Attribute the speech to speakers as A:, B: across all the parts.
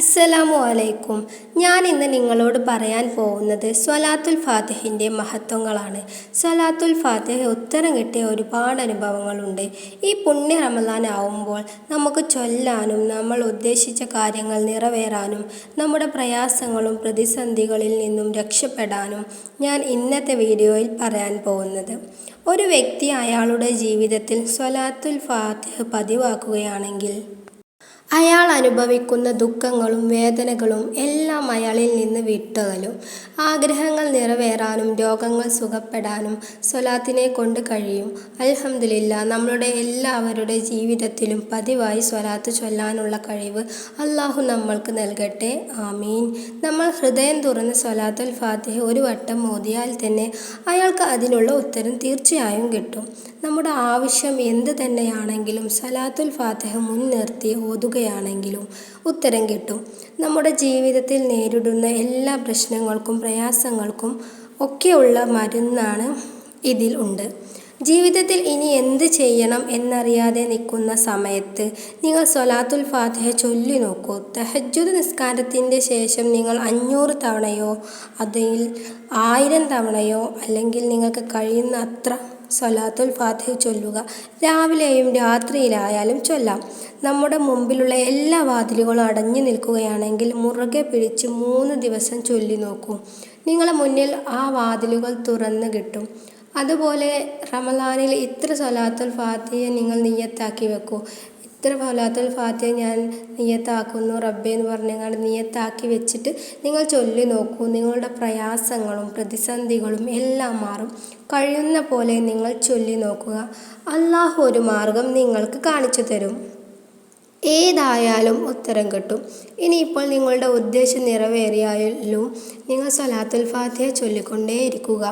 A: അസ്സലാമു അലൈക്കും. ഞാൻ ഇന്ന് നിങ്ങളോട് പറയാൻ പോകുന്നത് സ്വലാത്തുൽ ഫാത്തിഹിൻ്റെ മഹത്വങ്ങളാണ്. സ്വലാത്തുൽ ഫാത്തിഹ ഉത്തരം കിട്ടിയ ഒരുപാട് അനുഭവങ്ങളുണ്ട്. ഈ പുണ്യ റമദാൻ ആവുമ്പോൾ നമുക്ക് ചൊല്ലാനും നമ്മൾ ഉദ്ദേശിച്ച കാര്യങ്ങൾ നിറവേറാനും നമ്മുടെ പ്രയാസങ്ങളും പ്രതിസന്ധികളിൽ നിന്നും രക്ഷപ്പെടാനും ഞാൻ ഇന്നത്തെ വീഡിയോയിൽ പറയാൻ പോകുന്നത്. ഒരു വ്യക്തി അയാളുടെ ജീവിതത്തിൽ സ്വലാത്തുൽ ഫാത്തിഹ പതിവാക്കുകയാണെങ്കിൽ അയാൾ അനുഭവിക്കുന്ന ദുഃഖങ്ങളും വേദനകളും എല്ലാം അയാളിൽ നിന്ന് വിട്ടകലും. ആഗ്രഹങ്ങൾ നിറവേറാനും രോഗങ്ങൾ സുഖപ്പെടാനും സ്വലാത്തിനെ കൊണ്ട് കഴിയും. അൽഹംദുലില്ലാഹ്, നമ്മളുടെ എല്ലാവരുടെ ജീവിതത്തിലും പതിവായി സ്വലാത്ത് ചൊല്ലാനുള്ള കഴിവ് അള്ളാഹു നമ്മൾക്ക് നൽകട്ടെ. ആമീൻ. നമ്മൾ ഹൃദയം തുറന്ന് സ്വലാത്തുൽ ഫാത്തിഹ ഒരു വട്ടം ഓതിയാൽ തന്നെ അയാൾക്ക് അതിനുള്ള ഉത്തരം തീർച്ചയായും കിട്ടും. നമ്മുടെ ആവശ്യം എന്ത് തന്നെയാണെങ്കിലും സ്വലാത്തുൽ ഫാത്തിഹ മുൻനിർത്തി ഓതുകയാണെങ്കിലും ഉത്തരം കിട്ടും. നമ്മുടെ ജീവിതത്തിൽ നേരിടുന്ന എല്ലാ പ്രശ്നങ്ങൾക്കും പ്രയാസങ്ങൾക്കും ഒക്കെയുള്ള മരുന്നാണ് ഇതിൽ ഉണ്ട്. ജീവിതത്തിൽ ഇനി എന്ത് ചെയ്യണം എന്നറിയാതെ നിൽക്കുന്ന സമയത്ത് നിങ്ങൾ സ്വലാത്തുൽ ഫാത്തിഹ ചൊല്ലി നോക്കൂ. തഹജ്ജുദ് നിസ്കാരത്തിൻ്റെ ശേഷം നിങ്ങൾ 500 തവണയോ അതിൽ 1000 തവണയോ അല്ലെങ്കിൽ നിങ്ങൾക്ക് കഴിയുന്ന അത്ര സ്വലാത്തുൽ ഫാത്തിഹ ചൊല്ലുക. രാവിലെയും രാത്രിയിലായാലും ചൊല്ലാം. നമ്മുടെ മുമ്പിലുള്ള എല്ലാ വാതിലുകളും അടഞ്ഞു നിൽക്കുകയാണെങ്കിൽ മുറുകെ പിടിച്ച് 3 ദിവസം ചൊല്ലി നോക്കൂ. നിങ്ങളുടെ മുന്നിൽ ആ വാതിലുകൾ തുറന്ന് കിട്ടും. അതുപോലെ റമദാനിൽ ഇത്ര സ്വലാത്തുൽ ഫാത്തിഹ നിങ്ങൾ നിയ്യത്താക്കി വെക്കൂ. ഇത്ര സ്വലാത്തുൽ ഫാത്തിഹ ഞാൻ നിയ്യത്താക്കുന്നു റബ്ബേ എന്ന് പറഞ്ഞാൽ നിയ്യത്താക്കി വെച്ചിട്ട് നിങ്ങൾ ചൊല്ലി നോക്കൂ. നിങ്ങളുടെ പ്രയാസങ്ങളും പ്രതിസന്ധികളും എല്ലാം മാറും. കഴിയുന്ന പോലെ നിങ്ങൾ ചൊല്ലി നോക്കുക. അള്ളാഹു ഒരു മാർഗം നിങ്ങൾക്ക് കാണിച്ചു തരും. ഏതായാലും ഉത്തരം കിട്ടും. ഇനിയിപ്പോൾ നിങ്ങളുടെ ഉദ്ദേശം നിറവേറിയാലും നിങ്ങൾ സ്വലാത്തുൽ ഫാത്തിഹ ചൊല്ലിക്കൊണ്ടേയിരിക്കുക.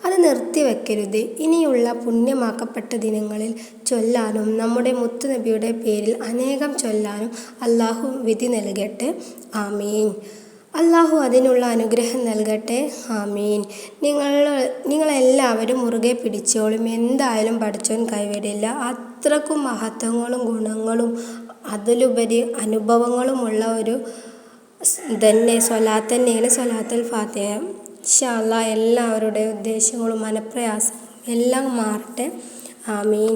A: അത് നിർത്തിവെക്കരുത്. ഇനിയുള്ള പുണ്യമാക്കപ്പെട്ട ദിനങ്ങളിൽ ചൊല്ലാനും നമ്മുടെ മുത്തുനബിയുടെ പേരിൽ അനേകം ചൊല്ലാനും അള്ളാഹു വിധി നൽകട്ടെ. ആമീൻ. അള്ളാഹു അതിനുള്ള അനുഗ്രഹം നൽകട്ടെ. ആമീൻ. നിങ്ങളെല്ലാവരും മുറുകെ പിടിച്ചോളും. എന്തായാലും പടച്ചോൻ കൈവിടില്ല. അത്രക്കും മഹത്വങ്ങളും ഗുണങ്ങളും അതിലുപരി അനുഭവങ്ങളുമുള്ള ഒരു സ്വലാത്ത് തന്നെയാണ് സ്വലാത്തുൽ ഫാത്തിഹ. ഇൻഷാ അല്ലാഹ് എല്ലാവരുടെയും ഉദ്ദേശങ്ങളും മനപ്രയാസങ്ങളും എല്ലാം മാറട്ടെ. ആമീൻ.